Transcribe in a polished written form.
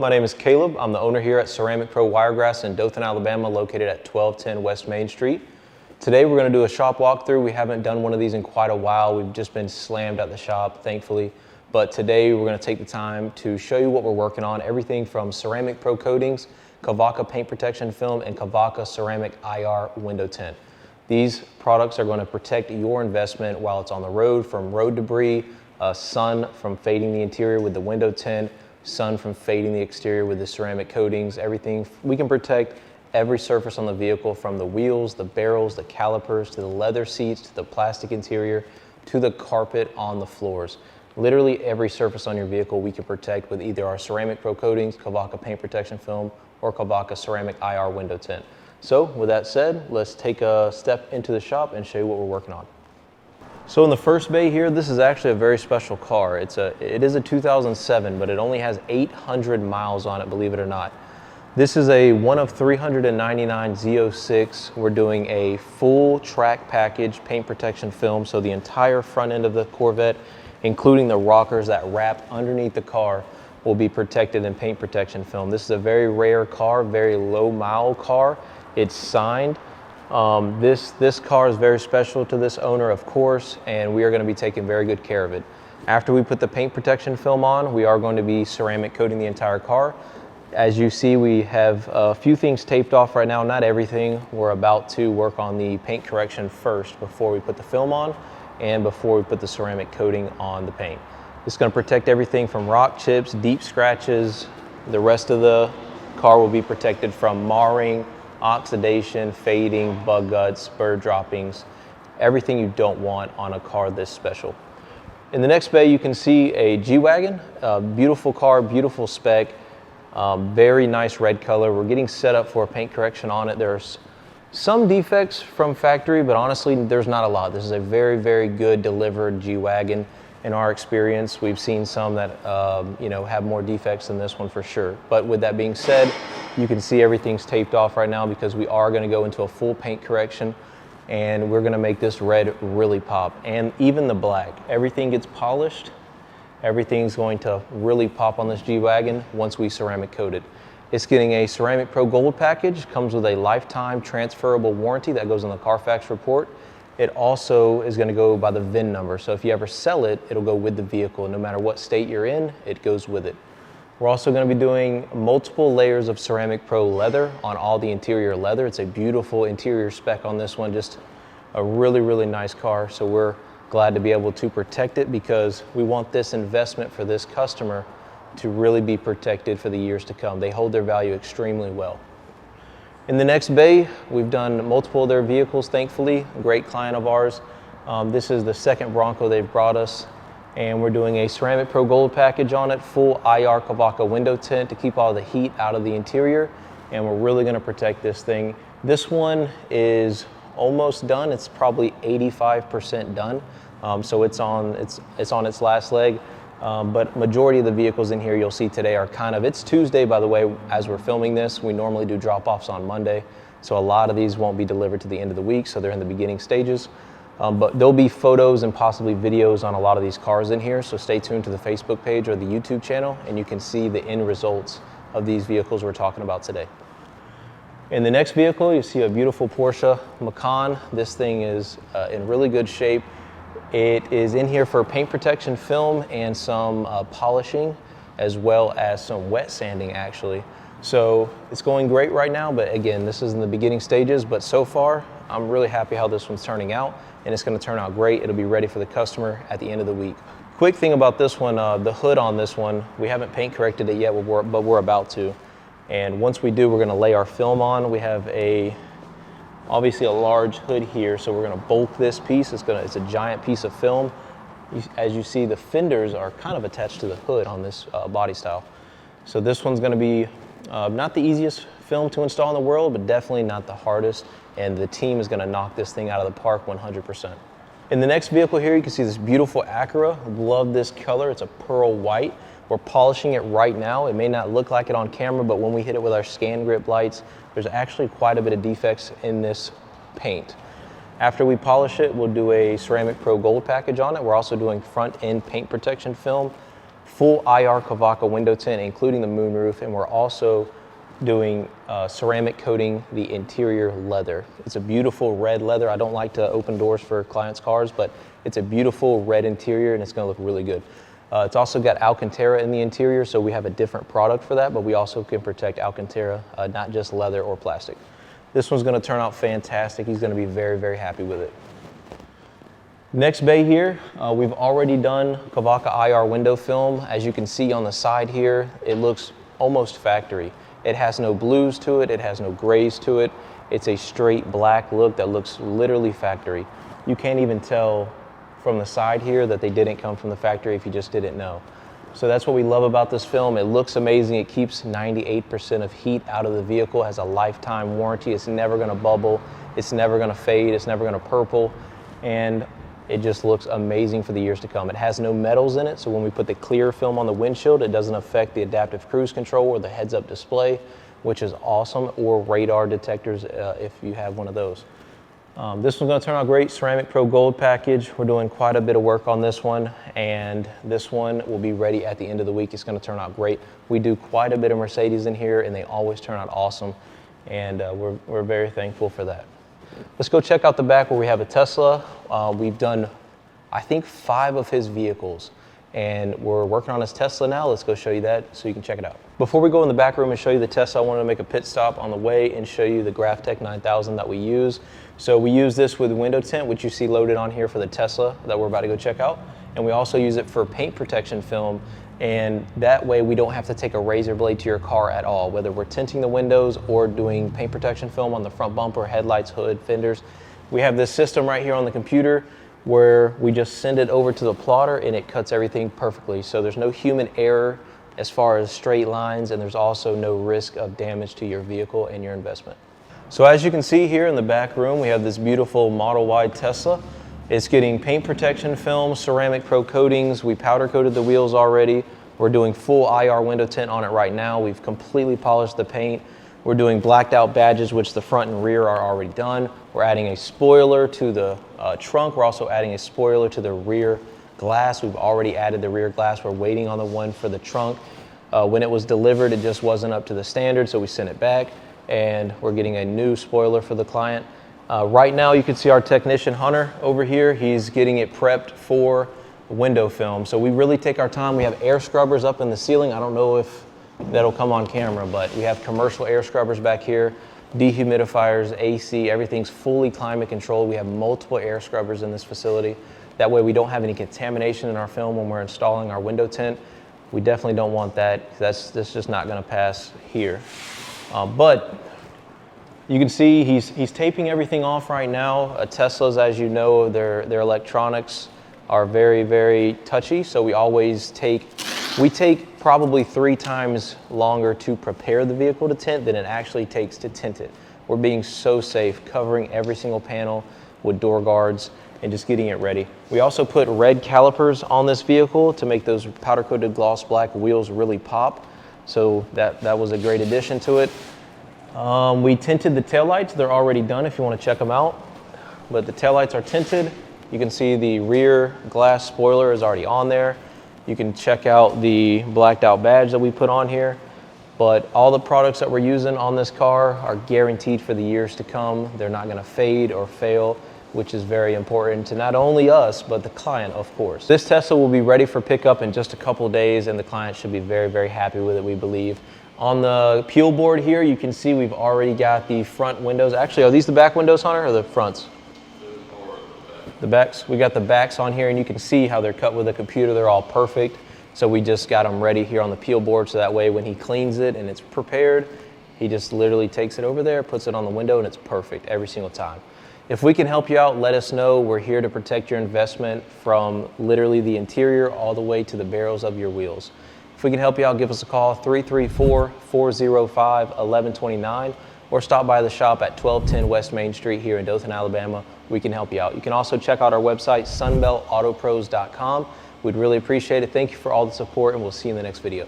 my name is Caleb. I'm the owner here at Ceramic Pro Wiregrass in Dothan, Alabama, located at 1210 West Main Street. Today we're going to do a shop walkthrough. We haven't done one of these in quite a while. We've just been slammed at the shop, thankfully. But today we're going to take the time to show you what we're working on. Everything from Ceramic Pro coatings, Kavaka paint protection film, and Kavaka ceramic IR window tint. These products are going to protect your investment while it's on the road from road debris, sun from fading the interior with the window tint, sun from fading the exterior with the ceramic coatings, everything. We can protect every surface on the vehicle, from the wheels, the barrels, the calipers, to the leather seats, to the plastic interior, to the carpet on the floors. Literally every surface on your vehicle we can protect with either our Ceramic Pro coatings, Kavaka paint protection film, or Kavaka ceramic IR window tint. So with that said, let's take a step into the shop and show you what we're working on. So in the first bay here, this is actually a very special car. It is a 2007, but it only has 800 miles on it, believe it or not. This is a one of 399 Z06. We're doing a full track package paint protection film, so the entire front end of the Corvette, including the rockers that wrap underneath the car, will be protected in paint protection film. This is a very rare car, very low mile car. It's signed. This car is very special to this owner, of course, and we are going to be taking very good care of it. After we put the paint protection film on, we are going to be ceramic coating the entire car. As you see, we have a few things taped off right now, not everything. We're about to work on the paint correction first before we put the film on and before we put the ceramic coating on the paint. It's going to protect everything from rock chips, deep scratches. The rest of the car will be protected from marring, oxidation, fading, bug guts, spur droppings, everything you don't want on a car this special. In the next bay, you can see a G-Wagon, a beautiful car, beautiful spec, very nice red color. We're getting set up for a paint correction on it. There's some defects from factory, but honestly, there's not a lot. This is a very, very good delivered G-Wagon. In our experience, we've seen some that have more defects than this one for sure. But with that being said, you can see everything's taped off right now because we are going to go into a full paint correction, and we're going to make this red really pop, and even the black. Everything gets polished. Everything's going to really pop on this G-Wagon once we ceramic coat it. It's getting a Ceramic Pro Gold package, comes with a lifetime transferable warranty that goes on the Carfax report. It also is going to go by the VIN number, so if you ever sell it, it'll go with the vehicle. No matter what state you're in, it goes with it. We're also going to be doing multiple layers of Ceramic Pro leather on all the interior leather. It's a beautiful interior spec on this one, just a really, really nice car. So we're glad to be able to protect it because we want this investment for this customer to really be protected for the years to come. They hold their value extremely well. In the next bay, we've done multiple of their vehicles, thankfully. A great client of ours. This is the second Bronco they've brought us, and we're doing a Ceramic Pro Gold package on it, full IR Kavaka window tint to keep all the heat out of the interior, and we're really going to protect this thing. This one is almost done. It's probably 85% done, so it's on its last leg. But majority of the vehicles in here you'll see today are it's Tuesday, by the way, as we're filming this. We normally do drop-offs on Monday, so a lot of these won't be delivered to the end of the week, so they're in the beginning stages. But there'll be photos and possibly videos on a lot of these cars in here, so stay tuned to the Facebook page or the YouTube channel, and you can see the end results of these vehicles we're talking about today. In the next vehicle, you see a beautiful Porsche Macan. This thing is in really good shape. It is in here for paint protection film and some polishing, as well as some wet sanding actually. So it's going great right now, but again, this is in the beginning stages, but so far I'm really happy how this one's turning out, and it's going to turn out great. It'll be ready for the customer at the end of the week. Quick thing about this one, the hood on this one, we haven't paint corrected it yet, but we're about to. And once we do, we're going to lay our film on. We have obviously a large hood here, so we're going to bulk this piece. It's a giant piece of film. As you see, the fenders are kind of attached to the hood on this body style. So this one's going to be not the easiest film to install in the world, but definitely not the hardest, and the team is going to knock this thing out of the park 100%. In the next vehicle here, you can see this beautiful Acura. Love this color. It's a pearl white. We're polishing it right now. It may not look like it on camera, but when we hit it with our scan grip lights, there's actually quite a bit of defects in this paint. After we polish it, we'll do a Ceramic Pro Gold package on it. We're also doing front end paint protection film full IR Kavaka window tint, including the moonroof, and we're also doing ceramic coating the interior leather. It's a beautiful red leather. I don't like to open doors for clients' cars, but it's a beautiful red interior and it's gonna look really good. It's also got Alcantara in the interior, so we have a different product for that, but we also can protect Alcantara, not just leather or plastic. This one's gonna turn out fantastic. He's gonna be very, very happy with it. Next bay here, we've already done Kavaka IR window film. As you can see on the side here, it looks almost factory. It has no blues to it, it has no grays to it. It's a straight black look that looks literally factory. You can't even tell from the side here that they didn't come from the factory if you just didn't know. So that's what we love about this film. It looks amazing. It keeps 98% of heat out of the vehicle, has a lifetime warranty. It's never gonna bubble, it's never gonna fade, it's never gonna purple, and it just looks amazing for the years to come. It has no metals in it, so when we put the clear film on the windshield, it doesn't affect the adaptive cruise control or the heads-up display, which is awesome, or radar detectors if you have one of those. This one's gonna turn out great. Ceramic Pro Gold package. We're doing quite a bit of work on this one, and this one will be ready at the end of the week. It's gonna turn out great. We do quite a bit of Mercedes in here, and they always turn out awesome, and we're very thankful for that. Let's go check out the back where we have a Tesla. We've done, I think, 5 of his vehicles, and we're working on his Tesla now. Let's go show you that so you can check it out. Before we go in the back room and show you the Tesla, I wanted to make a pit stop on the way and show you the GrafTech 9000 that we use. So we use this with window tint, which you see loaded on here for the Tesla that we're about to go check out. And we also use it for paint protection film. And that way we don't have to take a razor blade to your car at all, whether we're tinting the windows or doing paint protection film on the front bumper, headlights, hood, fenders. We have this system right here on the computer where we just send it over to the plotter and it cuts everything perfectly. So there's no human error as far as straight lines, and there's also no risk of damage to your vehicle and your investment. So as you can see here in the back room, we have this beautiful Model Y Tesla. It's getting paint protection film, ceramic pro coatings. We powder coated the wheels already. We're doing full IR window tint on it right now. We've completely polished the paint. We're doing blacked out badges, which the front and rear are already done. We're adding a spoiler to the trunk. We're also adding a spoiler to the rear glass. We've already added the rear glass. We're waiting on the one for the trunk. When it was delivered, it just wasn't up to the standard, so we sent it back, and we're getting a new spoiler for the client. Right now, you can see our technician Hunter over here. He's getting it prepped for window film. So we really take our time. We have air scrubbers up in the ceiling. I don't know if that'll come on camera, but we have commercial air scrubbers back here, dehumidifiers, AC, everything's fully climate controlled. We have multiple air scrubbers in this facility. That way we don't have any contamination in our film when we're installing our window tint. We definitely don't want that. That's just not gonna pass here. But you can see he's taping everything off right now. Teslas, as you know, their electronics are very, very touchy. So we take probably 3 times longer to prepare the vehicle to tint than it actually takes to tint it. We're being so safe, covering every single panel with door guards and just getting it ready. We also put red calipers on this vehicle to make those powder coated gloss black wheels really pop. So that was a great addition to it. We tinted the taillights. They're already done if you want to check them out. But the taillights are tinted. You can see the rear glass spoiler is already on there. You can check out the blacked out badge that we put on here. But all the products that we're using on this car are guaranteed for the years to come. They're not gonna fade or fail, which is very important to not only us, but the client, of course. This Tesla will be ready for pickup in just a couple of days, and the client should be very, very happy with it, we believe. On the peel board here, you can see we've already got the front windows. Actually, are these the back windows, Hunter, or the fronts? The backs. We got the backs on here, and you can see how they're cut with the computer. They're all perfect. So we just got them ready here on the peel board, so that way when he cleans it and it's prepared, he just literally takes it over there, puts it on the window, and it's perfect every single time. If we can help you out, let us know. We're here to protect your investment from literally the interior all the way to the barrels of your wheels. If we can help you out, give us a call, 334-405-1129, or stop by the shop at 1210 West Main Street here in Dothan, Alabama. We can help you out. You can also check out our website, sunbeltautopros.com. We'd really appreciate it. Thank you for all the support, and we'll see you in the next video.